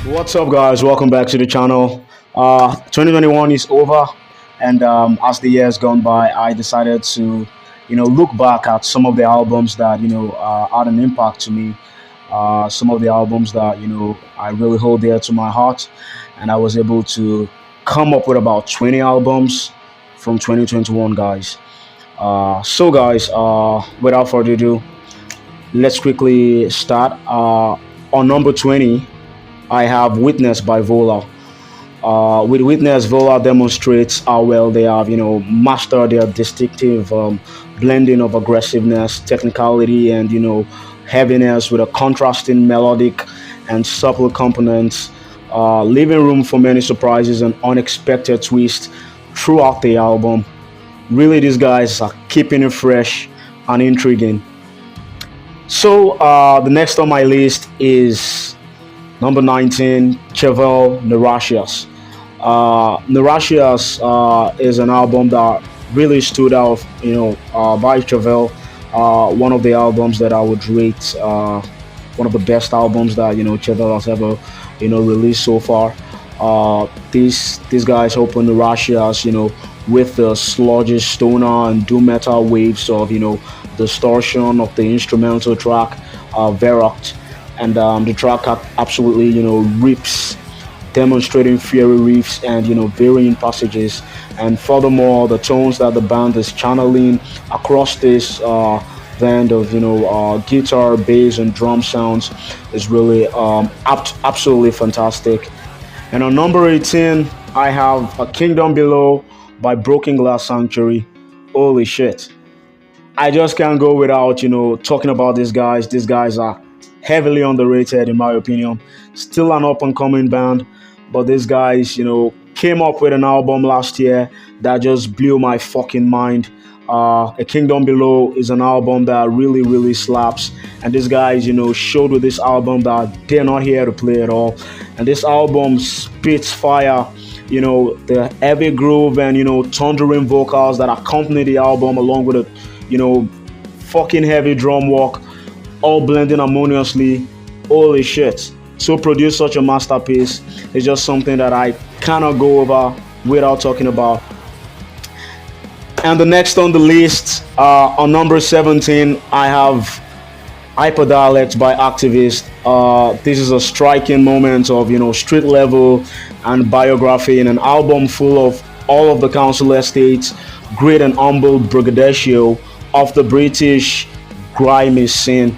What's up, guys? Welcome back to the channel. 2021 is over, and as the years gone by, I decided to, look back at some of the albums that had an impact to me. Some of the albums that I really hold dear to my heart, and I was able to come up with about 20 albums from 2021, guys. Without further ado, let's quickly start. On number 20, I have Witness by Vola. With Witness, Vola demonstrates how well they have, mastered their distinctive blending of aggressiveness, technicality, and, heaviness with a contrasting melodic and subtle components, leaving room for many surprises and unexpected twists throughout the album. Really, these guys are keeping it fresh and intriguing. The next on my list is number 19, Chevelle Niratias. Niratias is an album that really stood out, by Chevelle. One of the albums that I would rate one of the best albums that Chevelle has ever released so far. These guys opened Niratias, with the sludgish stoner and doom metal waves of distortion of the instrumental track, Veroct, and the track absolutely rips, demonstrating fiery riffs and varying passages, and furthermore the tones that the band is channeling across this blend of guitar, bass, and drum sounds is really absolutely fantastic. And on number 18, I have A Kingdom Below by Broken Glass Sanctuary. Holy shit, I just can't go without talking about these guys. These guys are heavily underrated in my opinion. Still an up and coming band, but these guys, came up with an album last year that just blew my fucking mind. A Kingdom Below is an album that really slaps, and these guys, showed with this album that they're not here to play at all. And this album spits fire. The heavy groove and thundering vocals that accompany the album, along with a fucking heavy drum work, all blending harmoniously. Holy shit. To produce such a masterpiece is just something that I cannot go over without talking about. And the next on the list, on number 17, I have Hyperdialect by Hacktivist. This is a striking moment of street level and biography in an album full of all of the council estates, great and humble brigadier of the British grimy scene.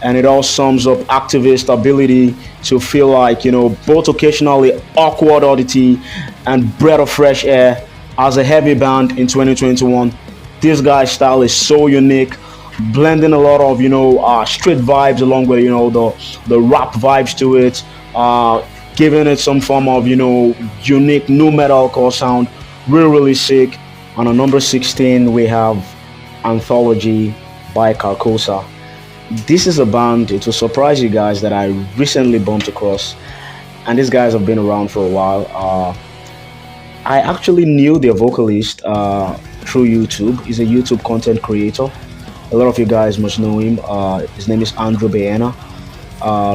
And it all sums up Hacktivist's ability to feel like both occasionally awkward oddity and breath of fresh air as a heavy band in 2021. This guy's style is so unique, blending a lot of street vibes along with the rap vibes to it, giving it some form of unique nu metalcore sound. Really sick. And on number 16 we have Anthology by Carcosa. This is a band, it will surprise you guys, that I recently bumped across, and these guys have been around for a while. I actually knew their vocalist through YouTube. He's a YouTube content creator. A lot of you guys must know him. His name is Andrew Bayena.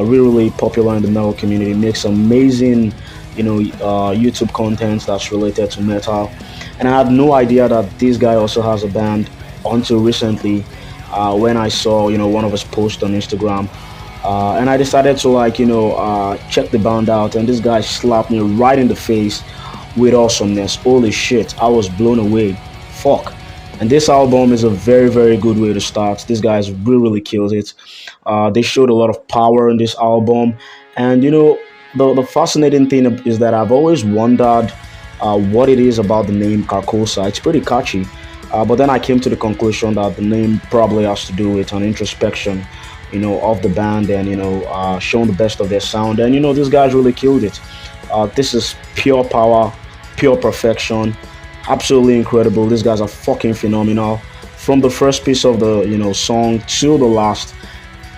Really popular in the metal community. Makes amazing, YouTube content that's related to metal. And I had no idea that this guy also has a band until recently, when I saw one of his posts on Instagram, and I decided to check the band out, and this guy slapped me right in the face with awesomeness. Holy shit, I was blown away. Fuck. And this album is a very good way to start. These guys really killed it. They showed a lot of power in this album, and the fascinating thing is that I've always wondered what it is about the name Carcosa. It's pretty catchy. But then I came to the conclusion that the name probably has to do with an introspection, of the band, and showing the best of their sound. And these guys really killed it. This is pure power, pure perfection, absolutely incredible. These guys are fucking phenomenal. From the first piece of the song to the last,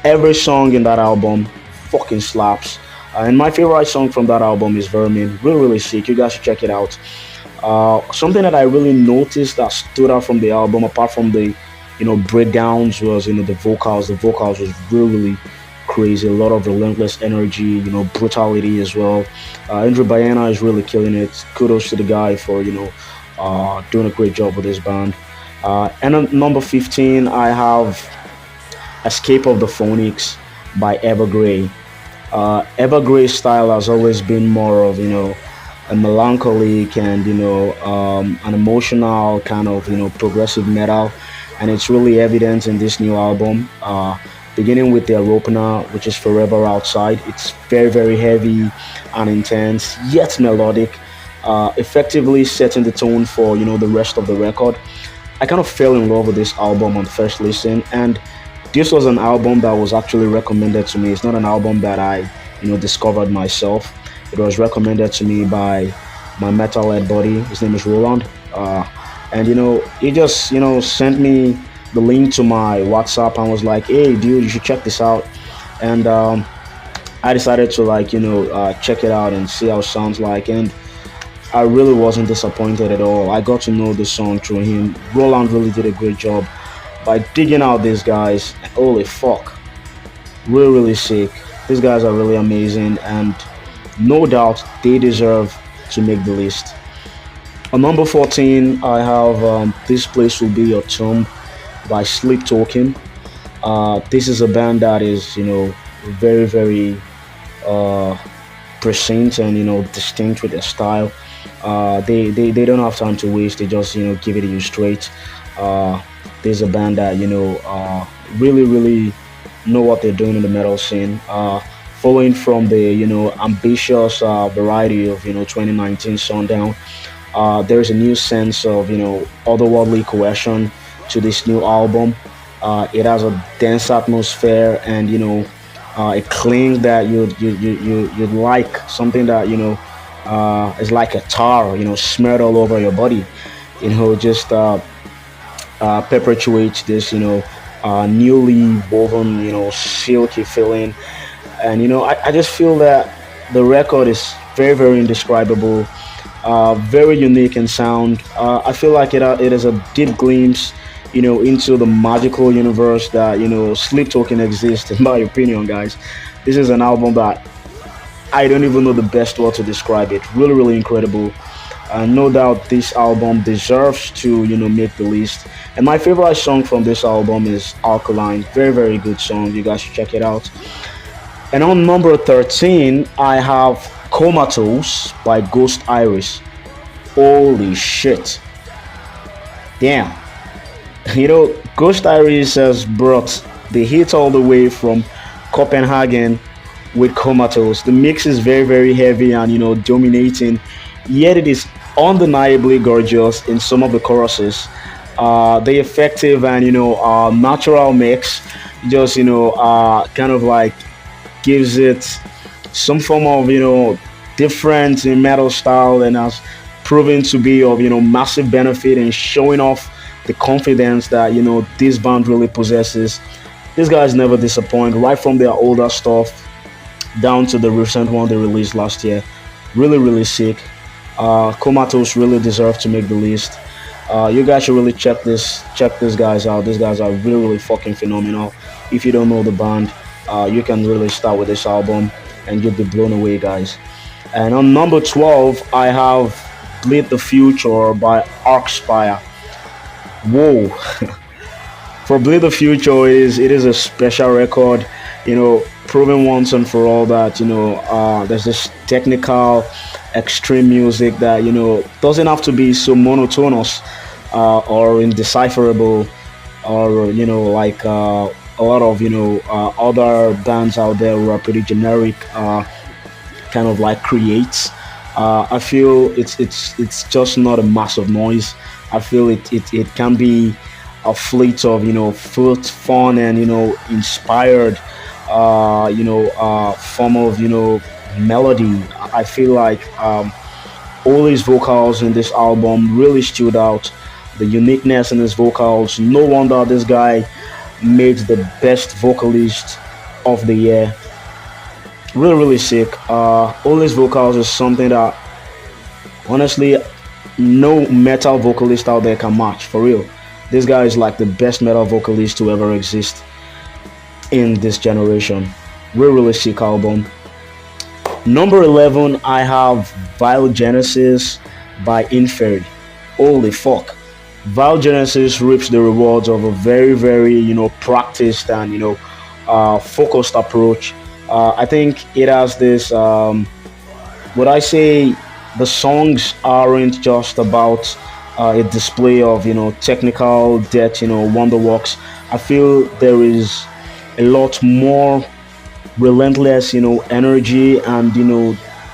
every song in that album fucking slaps. And my favorite song from that album is Vermin. Really sick. You guys should check it out. Something that I really noticed that stood out from the album, apart from the breakdowns, was the vocals. The vocals was really crazy, a lot of relentless energy, brutality as well. Andrew Bayana is really killing it. Kudos to the guy for doing a great job with this band. And on number 15, I have Escape of the Pheonix by Evergrey. Evergrey style has always been more of a melancholic and an emotional kind of progressive metal, and it's really evident in this new album. Beginning with their opener, which is Forever Outside, it's very very heavy and intense, yet melodic, effectively setting the tone for the rest of the record. I kind of fell in love with this album on first listen, and this was an album that was actually recommended to me. It's not an album that I, discovered myself. It was recommended to me by my metalhead buddy. His name is Roland, and he just sent me the link to my WhatsApp and was like, "Hey, dude, you should check this out." And I decided to check it out and see how it sounds like, and I really wasn't disappointed at all. I got to know the song through him. Roland really did a great job by digging out these guys. Holy fuck, really really sick. These guys are really amazing, and no doubt they deserve to make the list. On number 14, I have This Place Will Be Your Tomb by Sleep Token. This is a band that is very very uh, prescient and distinct with their style. They don't have time to waste. They just give it to you straight. There's a band that really really know what they're doing in the metal scene. Following from the ambitious variety of 2019 Sundown, there's a new sense of otherworldly cohesion to this new album. It has a dense atmosphere, and a cling that you'd like, something that is like a tar smeared all over your body. Just perpetuates this newly woven silky feeling. And I just feel that the record is very very indescribable, very unique in sound. I feel like it is a deep glimpse into the magical universe that Sleep Token exists, in my opinion, guys. This is an album that I don't even know the best word to describe it. Really really incredible. No doubt this album deserves to make the list. And my favorite song from this album is Alkaline. Very very good song. You guys should check it out. And on number 13, I have Comatose by Ghost Iris. Holy shit. Damn. Ghost Iris has brought the hit all the way from Copenhagen with Comatose. The mix is very, very heavy and, dominating, yet it is undeniably gorgeous in some of the choruses. The effective and, natural mix just, kind of like gives it some form of different in metal style, and has proven to be of massive benefit in showing off the confidence that this band really possesses. These guys never disappoint, right from their older stuff down to the recent one they released last year. Really really sick. Comatose really deserve to make the list. You guys should really check these guys out. These guys are really really fucking phenomenal. If you don't know the band, you can really start with this album and you'll be blown away, guys. And on number 12, I have Bleed the Future by Archspire. Whoa. For Bleed the Future, it is a special record, proving once and for all that there's this technical extreme music that doesn't have to be so monotonous or indecipherable, or like a lot of other bands out there who are pretty generic, kind of like creates. I feel it's just not a massive noise. I feel it can be a fleet of foot fun and inspired form of melody. I feel like all his vocals in this album really stood out. The uniqueness in his vocals. No wonder this guy made the best vocalist of the year. Really really sick. All his vocals is something that honestly no metal vocalist out there can match, for real. This guy is like the best metal vocalist to ever exist in this generation. Really, really sick album. Number 11, I have Vile Genesis by Inferi. Holy fuck. Vile Genesis reaps the rewards of a very, very, practiced and, focused approach. I think it has this, would I say the songs aren't just about a display of, technical depth, wonderworks. I feel there is a lot more relentless, energy and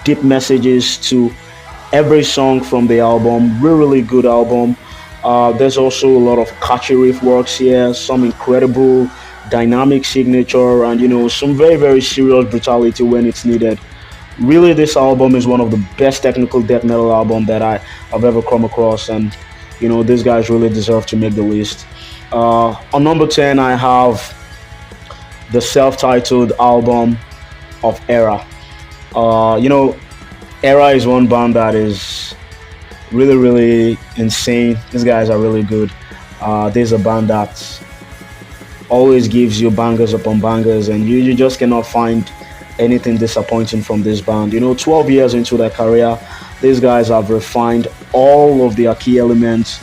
deep messages to every song from the album. Really, really good album. There's also a lot of catchy riff works here, some incredible dynamic signature, and some very, very serious brutality when it's needed. Really, this album is one of the best technical death metal album that I've ever come across, and these guys really deserve to make the list. On number 10, I have the self-titled album of Erra. Erra is one band that is really, really insane. These guys are really good. There's a band that always gives you bangers upon bangers, and you just cannot find anything disappointing from this band. 12 years into their career, these guys have refined all of their key elements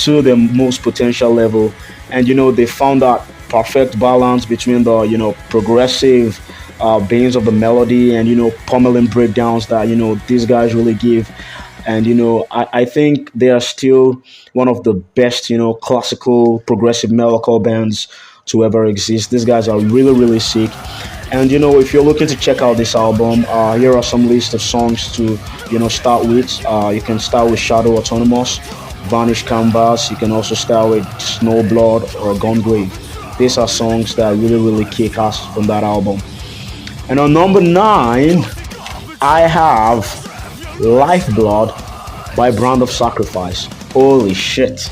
to the most potential level, and they found that perfect balance between the progressive veins of the melody and pummeling breakdowns that these guys really give. And I think they are still one of the best classical progressive metalcore bands to ever exist. These guys are really, really sick. And if you're looking to check out this album, here are some list of songs to start with. You can start with Shadow Autonomous, Vanish Canvas. You can also start with Snowblood or Gungrave. These are songs that really, really kick ass from that album. And on number 9, I have Lifeblood by Brand of Sacrifice. Holy shit.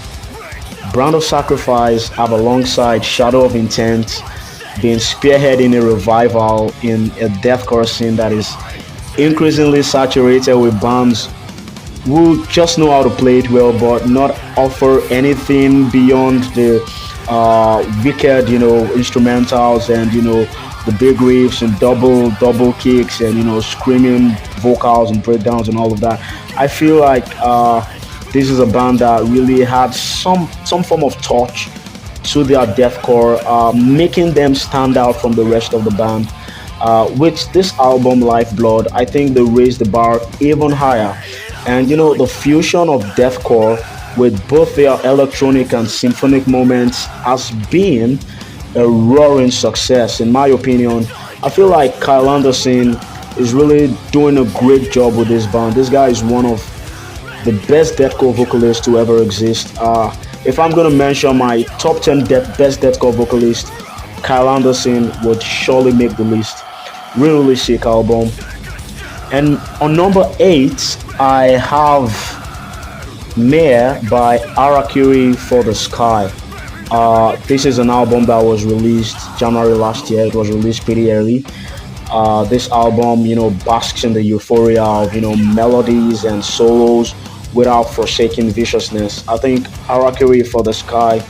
Brand of Sacrifice have alongside Shadow of Intent been spearheading a revival in a deathcore scene that is increasingly saturated with bands who just know how to play it well but not offer anything beyond the wicked instrumentals and the big riffs and double kicks and screaming vocals and breakdowns and all of that. I feel like this is a band that really had some form of touch to their deathcore, making them stand out from the rest of the band. With this album, Lifeblood, I think they raised the bar even higher. And the fusion of deathcore with both their electronic and symphonic moments has been a roaring success, in my opinion. I feel like Kyle Anderson is really doing a great job with this band. This guy is one of the best deathcore vocalists to ever exist. If I'm gonna mention my top 10 best deathcore vocalists, Kyle Anderson would surely make the list. Really, really sick album. And on number 8, I have Mare by Harakiri for the Sky. This is an album that was released January last year. It was released pretty early. This album, basks in the euphoria of, melodies and solos without forsaking viciousness. I think Harakiri for the Sky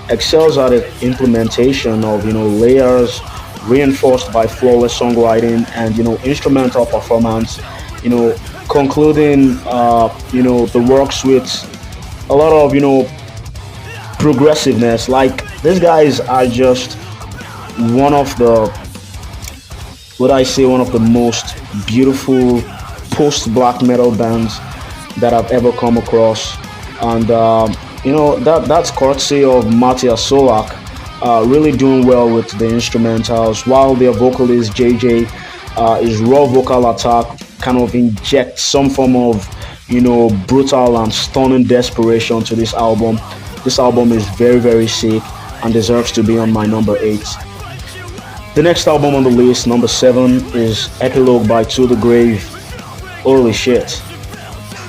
excels at the implementation of, layers reinforced by flawless songwriting and, instrumental performance, concluding, the works with a lot of, progressiveness. Like, these guys are just one of the, what I say, one of the most beautiful post-black metal bands that I've ever come across. And that's courtesy of Matthias Solak, really doing well with the instrumentals, while their vocalist JJ, his raw vocal attack kind of injects some form of brutal and stunning desperation to this album. This album is very, very sick and deserves to be on my number 8. The next album on the list, number 7, is Epilogue by To The Grave. Holy shit.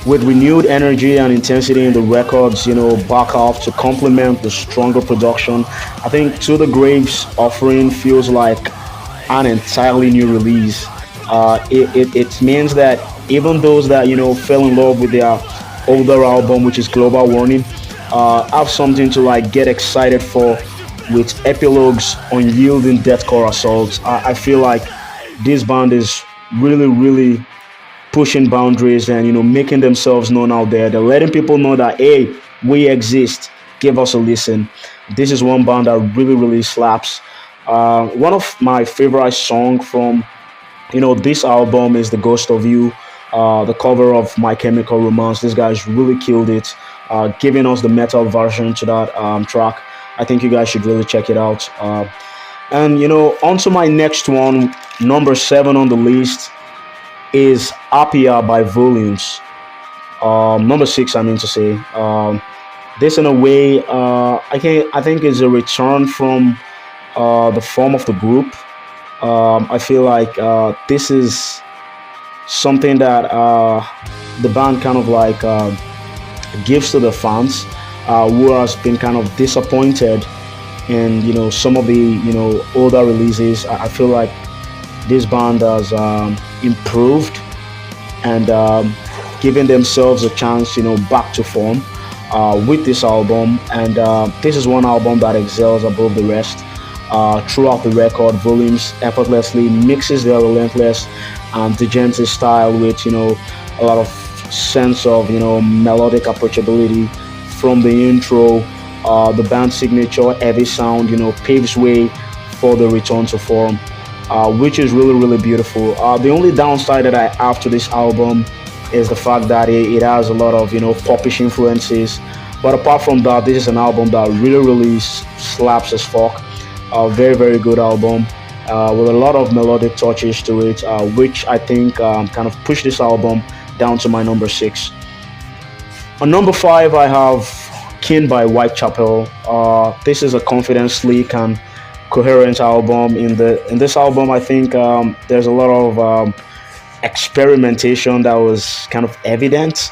With renewed energy and intensity in the records, back off to complement the stronger production, I think To The Grave's offering feels like an entirely new release. It means that even those that, fell in love with their older album, which is Global Warning, have something to get excited for with epilogues, unyielding deathcore assaults. I feel like this band is really, really pushing boundaries and making themselves known out there. They're letting people know that hey, we exist. Give us a listen. This is one band that really, really slaps. One of my favorite songs from this album is "The Ghost of You," the cover of "My Chemical Romance." This guy's really killed it, giving us the metal version to that track. I think you guys should really check it out. And on to my next one, number 7 on the list is Apia by Volumes. Number 6, I mean to say. This, in a way, I think is a return from the form of the group. I feel like this is something that the band kind of like gives to the fans who has been kind of disappointed in some of the older releases. I feel like this band has improved and giving themselves a chance, back to form with this album. And this is one album that excels above the rest. Throughout the record, Volumes effortlessly mixes their relentless and degenerative style with, a lot of sense of, melodic approachability from the intro. The band's signature heavy sound, paves way for the return to form, which is really, really beautiful. The only downside that I have to this album is the fact that it has a lot of, popish influences. But apart from that, this is an album that really, really slaps as fuck. A very, very good album with a lot of melodic touches to it, which I think kind of pushed this album down to my number 6. On number 5, I have Kin by Whitechapel. This is a confident, sleek, and coherent album. In this album, I think there's a lot of experimentation that was kind of evident.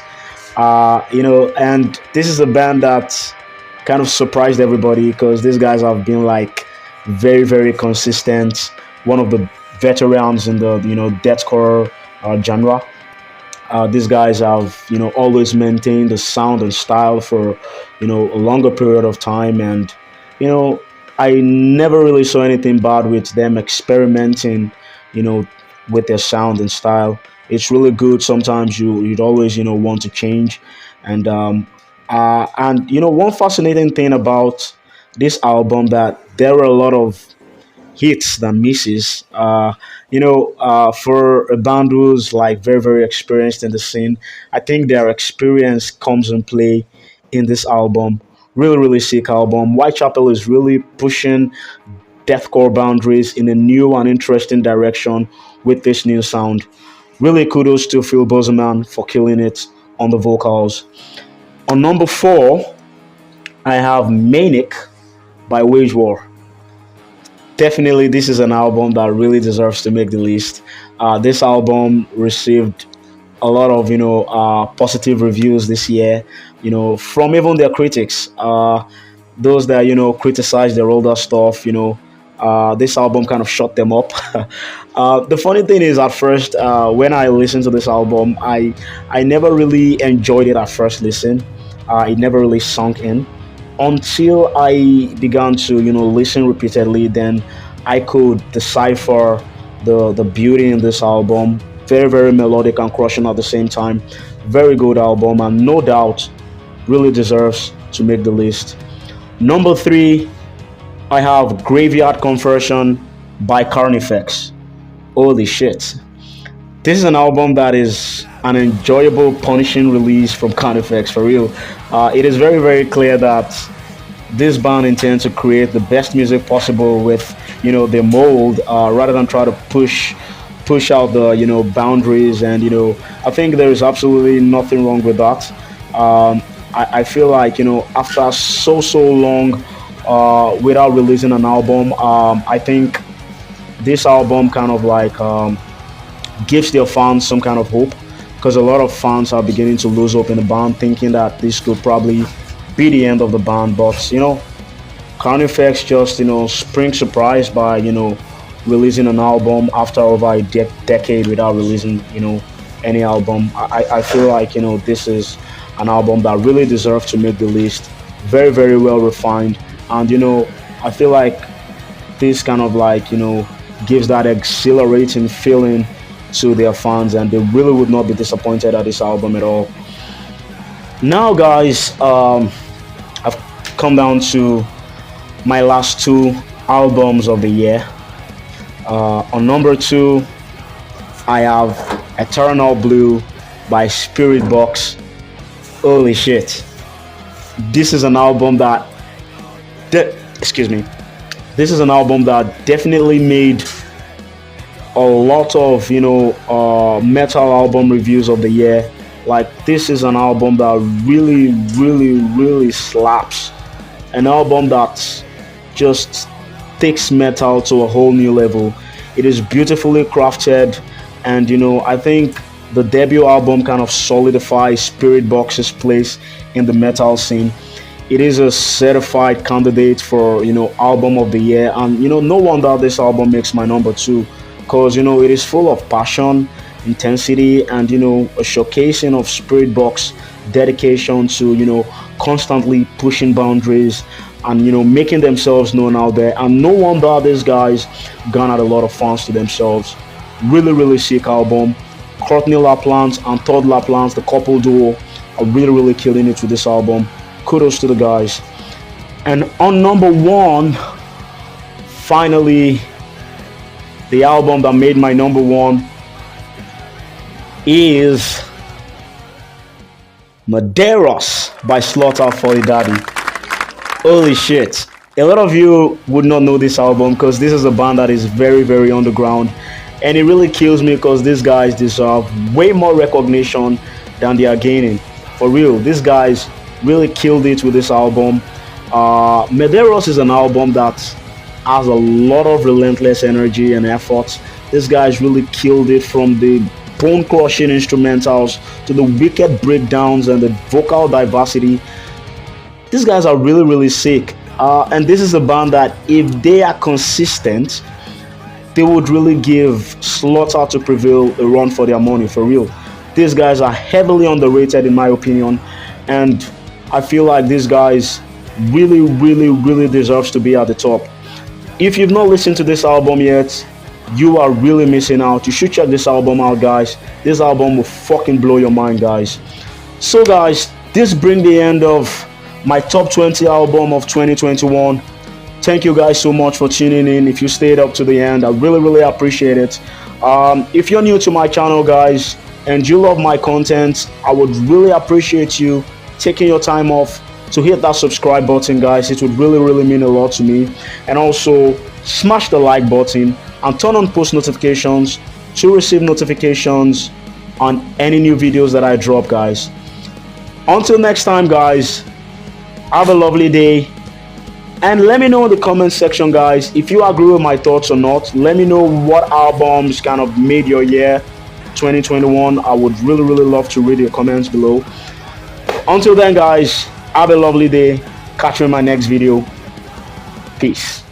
And this is a band that kind of surprised everybody because these guys have been like very, very consistent. One of the veterans in the deathcore genre. These guys have always maintained the sound and style for a longer period of time, and I never really saw anything bad with them experimenting with their sound and style. It's really good. Sometimes you'd always want to change, and one fascinating thing about this album that there were a lot of hits than misses. For a band who's like very, very experienced in the scene, I think their experience comes in play in this album. Really, really sick album. Whitechapel is really pushing deathcore boundaries in a new and interesting direction with this new sound. Really kudos to Phil Bozeman for killing it on the vocals. On number 4, I have Manic by Wage War. Definitely, this is an album that really deserves to make the list. This album received a lot of positive reviews this year, from even their critics, those that criticize their older stuff. This album kind of shut them up. The funny thing is, at first, when I listened to this album, I never really enjoyed it at first listen. It never really sunk in until I began to listen repeatedly. Then I could decipher the beauty in this album. Very, very melodic and crushing at the same time. Very good album, and no doubt really deserves to make the list. Number 3, I have Graveyard Conversion by Carnifex. Holy shit. This is an album that is an enjoyable, punishing release from Carnifex, for real. It is very, very clear that this band intends to create the best music possible with, their mold, rather than try to push out the, boundaries. And, I think there is absolutely nothing wrong with that. I feel like, after so long without releasing an album, I think this album kind of like gives their fans some kind of hope, because a lot of fans are beginning to lose hope in the band, thinking that this could probably be the end of the band. But Carnifex just spring surprise by releasing an album after over a decade without releasing any album. I feel like this is an album that really deserves to make the list. Very, very well refined, and I feel like this kind of like, gives that exhilarating feeling to their fans, and they really would not be disappointed at this album at all. Now, guys, I've come down to my last two albums of the year. On number two, I have Eternal Blue by Spiritbox. Holy shit. This is an album that, excuse me, this is an album that definitely made a lot of, metal album reviews of the year. Like, this is an album that really, really, really slaps. An album that just takes metal to a whole new level. It is beautifully crafted, and I think the debut album kind of solidifies Spiritbox's place in the metal scene. It is a certified candidate for album of the year, and no wonder this album makes my number two, because it is full of passion, intensity, and a showcasing of Spiritbox dedication to constantly pushing boundaries and making themselves known out there. And no wonder these guys garnered a lot of fans to themselves. Really, really sick album. Courtney LaPlante and Todd LaPlante, the couple duo, are really, really killing it with this album. Kudos to the guys. And on number one, finally, the album that made my number one is Medeiros by Slaughter for Daddy. Holy shit. A lot of you would not know this album because this is a band that is very, very underground. And it really kills me because these guys deserve way more recognition than they are gaining. For real, these guys really killed it with this album. Medeiros is an album that has a lot of relentless energy and effort. These guys really killed it, from the bone-crushing instrumentals to the wicked breakdowns and the vocal diversity. These guys are really, really sick. And this is a band that, if they are consistent, they would really give Slaughter to Prevail a run for their money, for real. These guys are heavily underrated in my opinion, and I feel like these guys really, really, really deserves to be at the top. If you've not listened to this album yet, you are really missing out. You should check this album out, guys. This album will fucking blow your mind, guys. So guys, this brings the end of my top 20 album of 2021. Thank you guys so much for tuning in. If you stayed up to the end, I really, really appreciate it. If you're new to my channel, guys, and you love my content, I would really appreciate you taking your time off to hit that subscribe button, guys. It would really, really mean a lot to me. And also smash the like button and turn on post notifications to receive notifications on any new videos that I drop, guys. Until next time, guys, have a lovely day. And let me know in the comment section, guys, if you agree with my thoughts or not. Let me know what albums kind of made your year 2021. I would really, really love to read your comments below. Until then, guys, have a lovely day. Catch you in my next video. Peace.